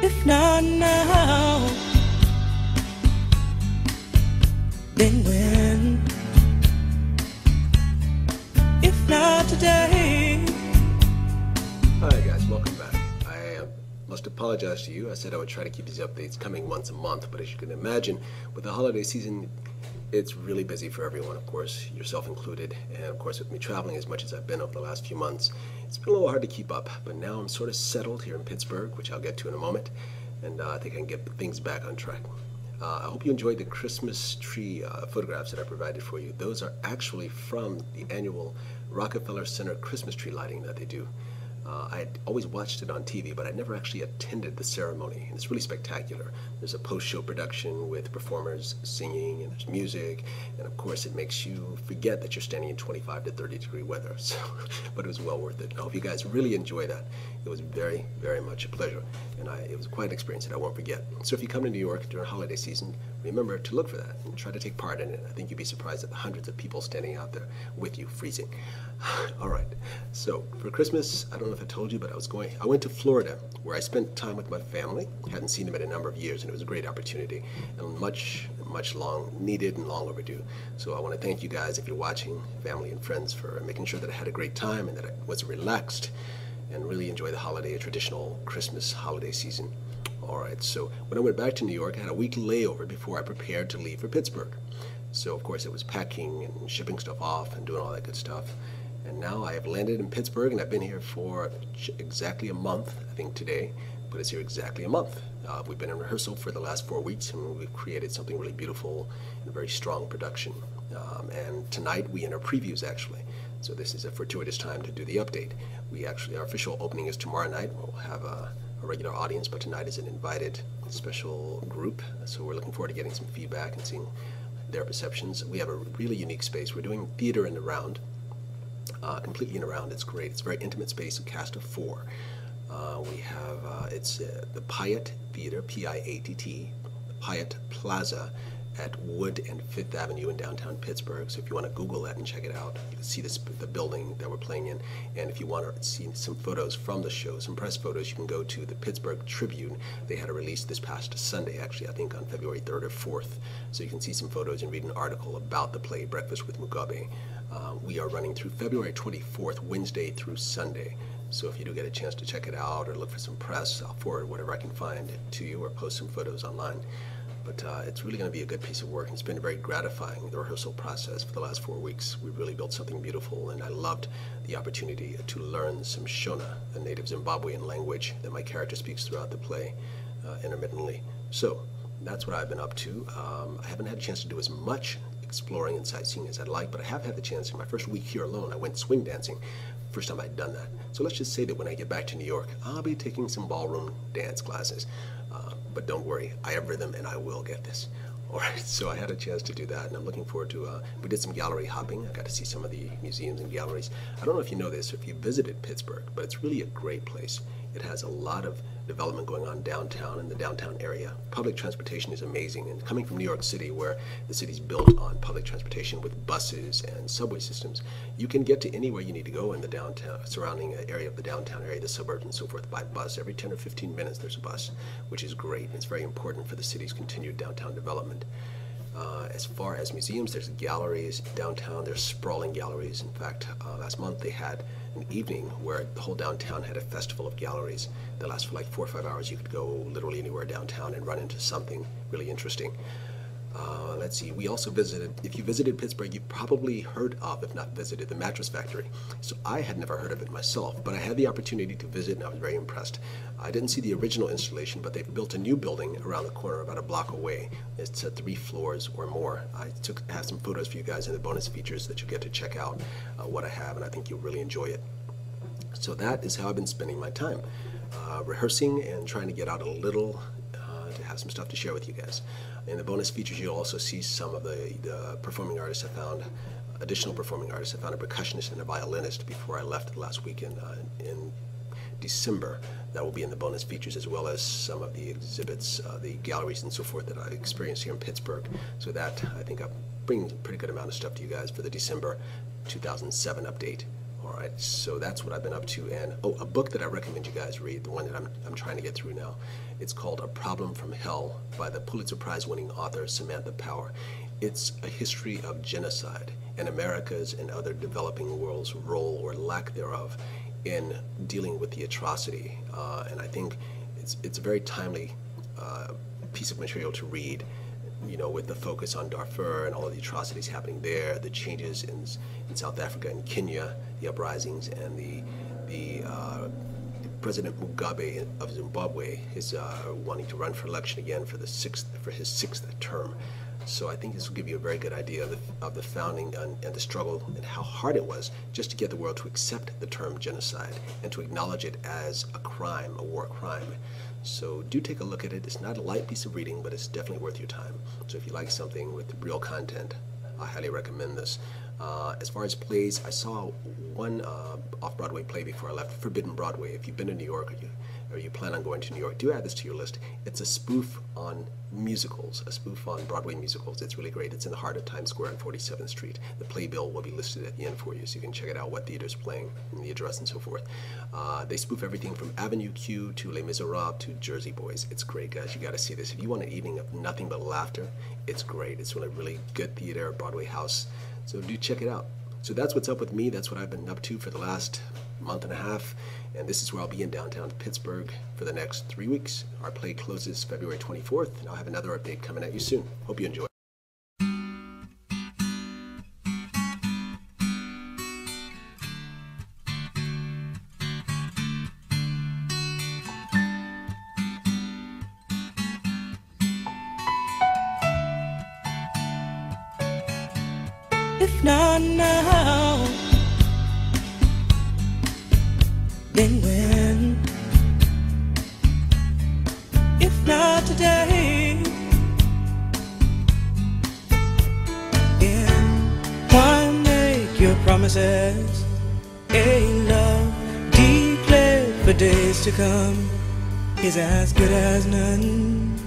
If not now, then when? If not today. Hi guys, welcome back. I must apologize to you. I said I would try to keep these updates coming once a month, but as you can imagine, with the holiday season, it's really busy for everyone, of course, yourself included. And of course, with me traveling as much as I've been over the last few months, it's been a little hard to keep up. But now I'm sort of settled here in Pittsburgh, which I'll get to in a moment, and I think I can get things back on track. I hope you enjoyed the Christmas tree photographs that I provided for you. Those are actually from the annual Rockefeller Center Christmas tree lighting that they do. I had always watched it on TV, but I never actually attended the ceremony, and it's really spectacular. There's a post-show production with performers singing, and there's music, and of course it makes you forget that you're standing in 25 to 30 degree weather, so, but it was well worth it. I hope you guys really enjoy that. It was very, very much a pleasure, and it was quite an experience that I won't forget. So if you come to New York during holiday season, remember to look for that and try to take part in it. I think you'd be surprised at the hundreds of people standing out there with you, freezing. All right, so for Christmas, I don't know if I told you, but I went to Florida, where I spent time with my family. Hadn't seen them in a number of years, and it was a great opportunity, and much long needed and long overdue. So I want to thank you guys, if you're watching, family and friends, for making sure that I had a great time and that I was relaxed and really enjoy the holiday, a traditional Christmas holiday season. All right, so when I went back to New York, I had a week layover before I prepared to leave for Pittsburgh. So of course it was packing and shipping stuff off and doing all that good stuff. And now I have landed in Pittsburgh, and I've been here for exactly a month, I think today, but it's here exactly a month. We've been in rehearsal for the last 4 weeks, and we've created something really beautiful and a very strong production. And tonight we enter previews, actually. So this is a fortuitous time to do the update. Our official opening is tomorrow night. We'll have a regular audience, but tonight is an invited special group. So we're looking forward to getting some feedback and seeing their perceptions. We have a really unique space. We're doing theater in the round. Completely in the round. It's great. It's a very intimate space, a cast of 4. We have, it's the Pyatt Theater, P-I-A-T-T, Pyatt Plaza at Wood and 5th Avenue in downtown Pittsburgh. So if you want to Google that and check it out, you can see the building that we're playing in. And if you want to see some photos from the show, some press photos, you can go to the Pittsburgh Tribune. They had a release this past Sunday, actually, I think on February 3rd or 4th. So you can see some photos and read an article about the play Breakfast with Mugabe. We are running through February 24th, Wednesday through Sunday. So if you do get a chance to check it out or look for some press, I'll forward whatever I can find to you or post some photos online. But it's really going to be a good piece of work, and it's been very gratifying, the rehearsal process for the last 4 weeks. We really built something beautiful, and I loved the opportunity to learn some Shona, the native Zimbabwean language that my character speaks throughout the play intermittently. So that's what I've been up to. I haven't had a chance to do as much exploring and sightseeing as I'd like, but I have had the chance. In my first week here alone, I went swing dancing. First time I'd done that. So let's just say that when I get back to New York, I'll be taking some ballroom dance classes. But don't worry, I have rhythm and I will get this. All right, so I had a chance to do that, and I'm looking forward to, we did some gallery hopping. I got to see some of the museums and galleries. I don't know if you know this or if you visited Pittsburgh, but it's really a great place. It has a lot of development going on downtown, in the downtown area. Public transportation is amazing, and coming from New York City, where the city's built on public transportation with buses and subway systems, you can get to anywhere you need to go in the downtown, surrounding area of the downtown area, the suburbs and so forth, by bus. Every 10 or 15 minutes there's a bus, which is great. It's very important for the city's continued downtown development. As far as museums, there's galleries downtown. There's sprawling galleries. In fact, last month they had an evening where the whole downtown had a festival of galleries that lasts for like 4 or 5 hours. You could go literally anywhere downtown and run into something really interesting. Let's see, we also visited, if you visited Pittsburgh, you've probably heard of, if not visited, the Mattress Factory. So I had never heard of it myself, but I had the opportunity to visit, and I was very impressed. I didn't see the original installation, but they've built a new building around the corner, about a block away. It's at 3 floors or more. I have some photos for you guys in the bonus features that you get to check out what I have, and I think you'll really enjoy it. So that is how I've been spending my time, rehearsing and trying to get out a little to have some stuff to share with you guys. In the bonus features, you'll also see some of the performing artists I found, additional performing artists. I found a percussionist and a violinist before I left last weekend in December. That will be in the bonus features, as well as some of the exhibits, the galleries and so forth that I experienced here in Pittsburgh. So that, I think, I'll bring a pretty good amount of stuff to you guys for the December 2007 update. All All right, so that's what I've been up to. And oh, a book that I recommend you guys read, the one that I'm trying to get through now. It's called A Problem from Hell by the Pulitzer Prize winning author Samantha Powers. It's a history of genocide and America's and other developing world's role or lack thereof in dealing with the atrocity. And I think it's a very timely piece of material to read, you know, with the focus on Darfur and all of the atrocities happening there, the changes in South Africa and Kenya, the uprisings, and the President Mugabe of Zimbabwe is wanting to run for election again for his sixth term. So I think this will give you a very good idea of the founding and the struggle and how hard it was just to get the world to accept the term genocide and to acknowledge it as a crime, a war crime. So do take a look at it. It's not a light piece of reading, but it's definitely worth your time. So if you like something with real content, I highly recommend this. As far as plays, I saw one off-Broadway play before I left, Forbidden Broadway. If you've been to New York or you plan on going to New York, do add this to your list. It's a spoof on musicals, a spoof on Broadway musicals. It's really great. It's in the heart of Times Square on 47th Street. The playbill will be listed at the end for you, so you can check it out, what theater's playing, and the address and so forth. They spoof everything from Avenue Q to Les Miserables to Jersey Boys. It's great, guys. You got to see this. If you want an evening of nothing but laughter, it's great. It's really, really good theater, Broadway house. So do check it out. So that's what's up with me. That's what I've been up to for the last month and a half. And this is where I'll be in downtown Pittsburgh for the next 3 weeks. Our play closes February 24th, and I'll have another update coming at you soon. Hope you enjoy. If not now, then when? If not today, then why make your promises? A love declared for days to come is as good as none.